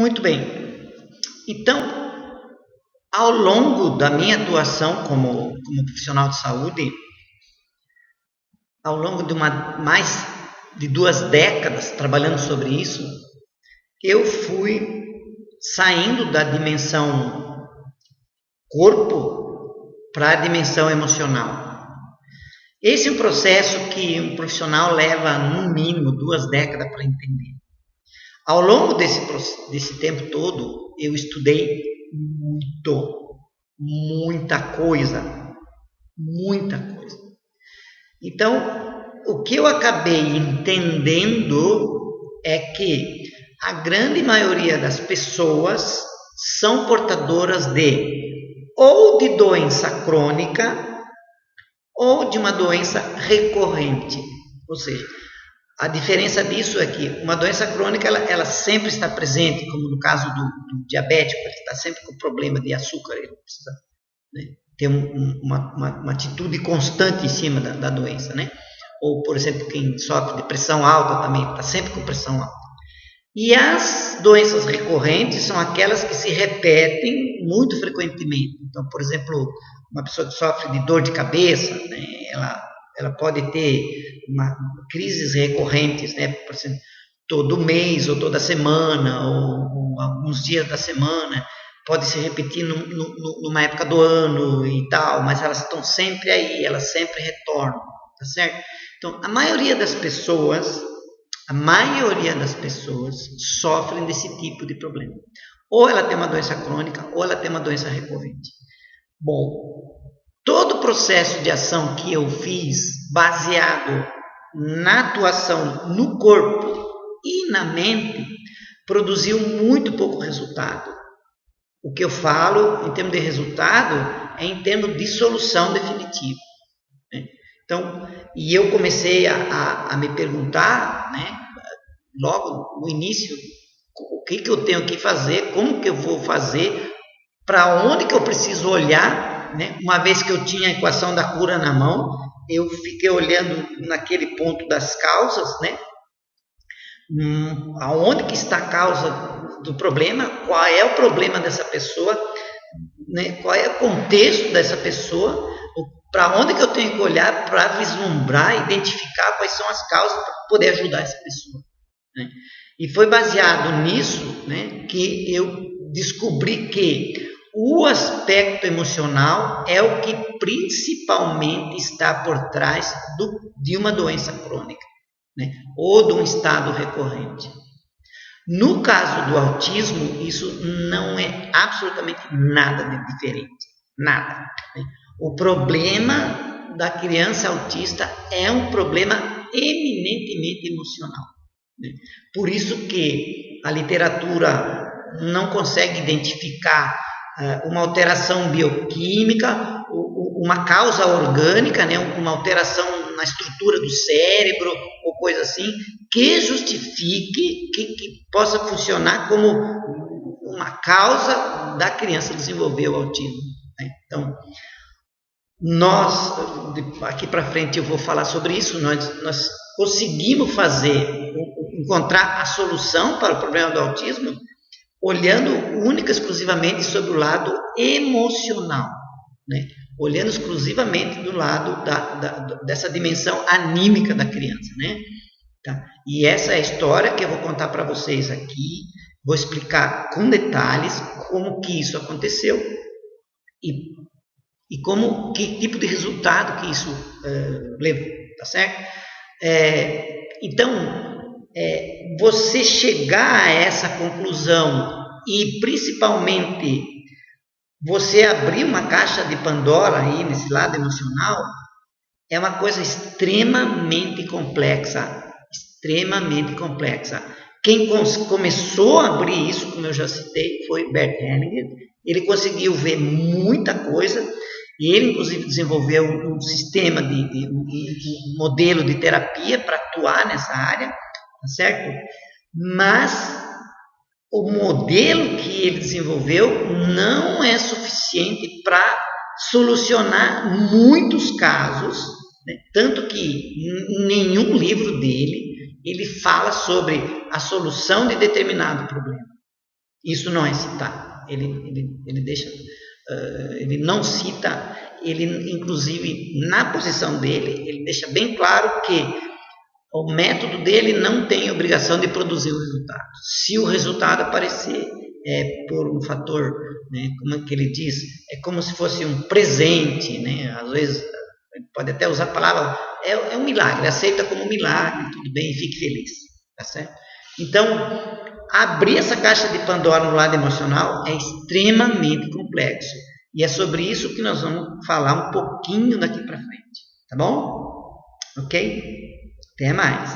Muito bem. Então, ao longo da minha atuação como profissional de saúde, ao longo de mais de 2 décadas trabalhando sobre isso, eu fui saindo da dimensão corpo para a dimensão emocional. Esse é um processo que um profissional leva no mínimo 2 décadas para entender. Ao longo desse tempo todo, eu estudei muita coisa. Então, o que eu acabei entendendo é que a grande maioria das pessoas são portadoras ou de doença crônica ou de uma doença recorrente. Ou seja, a diferença disso é que uma doença crônica ela sempre está presente, como no caso do diabético, ele está sempre com problema de açúcar, ele precisa, né, ter uma atitude constante em cima da doença, né? Ou, por exemplo, quem sofre de pressão alta também está sempre com pressão alta. E as doenças recorrentes são aquelas que se repetem muito frequentemente. Então, por exemplo, uma pessoa que sofre de dor de cabeça, né, ela pode ter crises recorrentes, né, por exemplo, todo mês ou toda semana ou alguns dias da semana, pode se repetir numa época do ano e tal, mas elas estão sempre aí, elas sempre retornam, tá certo? Então, a maioria das pessoas sofrem desse tipo de problema. Ou ela tem uma doença crônica, ou ela tem uma doença recorrente. Bom, todo o processo de ação que eu fiz, baseado na atuação no corpo e na mente, produziu muito pouco resultado. O que eu falo em termos de resultado é em termos de solução definitiva. Então, e eu comecei a me perguntar, né, logo no início, o que eu tenho que fazer, como que eu vou fazer, para onde que eu preciso olhar, né? Uma vez que eu tinha a equação da cura na mão, eu fiquei olhando naquele ponto das causas, né? Aonde que está a causa do problema, qual é o problema dessa pessoa, né? Qual é o contexto dessa pessoa, para onde que eu tenho que olhar para vislumbrar, identificar quais são as causas para poder ajudar essa pessoa. Né? E foi baseado nisso, né, que eu descobri que o aspecto emocional é o que principalmente está por trás de uma doença crônica, né, ou de um estado recorrente. No caso do autismo, isso não é absolutamente nada de diferente. Nada. Né? O problema da criança autista é um problema eminentemente emocional. Né? Por isso que a literatura não consegue identificar uma alteração bioquímica, uma causa orgânica, né? Uma alteração na estrutura do cérebro ou coisa assim, que justifique, que possa funcionar como uma causa da criança desenvolver o autismo. Né? Então, nós, aqui para frente eu vou falar sobre isso, nós conseguimos encontrar a solução para o problema do autismo olhando única e exclusivamente sobre o lado emocional, né? Olhando exclusivamente do lado dessa dimensão anímica da criança, né? Tá? E essa é a história que eu vou contar para vocês aqui, vou explicar com detalhes como que isso aconteceu e que tipo de resultado que isso levou, tá certo? Então, você chegar a essa conclusão e principalmente você abrir uma caixa de Pandora aí nesse lado emocional é uma coisa extremamente complexa. Quem começou a abrir isso, como eu já citei, foi Bert Hellinger. Ele conseguiu ver muita coisa e ele, inclusive, desenvolveu um sistema um modelo de terapia para atuar nessa área, tá certo? Mas o modelo que ele desenvolveu não é suficiente para solucionar muitos casos, né? Tanto que em nenhum livro dele ele fala sobre a solução de determinado problema. Isso não é citar. Ele deixa, ele não cita, ele inclusive na posição dele, ele deixa bem claro que o método dele não tem obrigação de produzir o resultado. Se o resultado aparecer por um fator, né, como é que ele diz, é como se fosse um presente, né? Às vezes pode até usar a palavra, é um milagre, aceita como um milagre, tudo bem, fique feliz, tá certo? Então, abrir essa caixa de Pandora no lado emocional é extremamente complexo. E é sobre isso que nós vamos falar um pouquinho daqui para frente, tá bom? Ok? Até mais.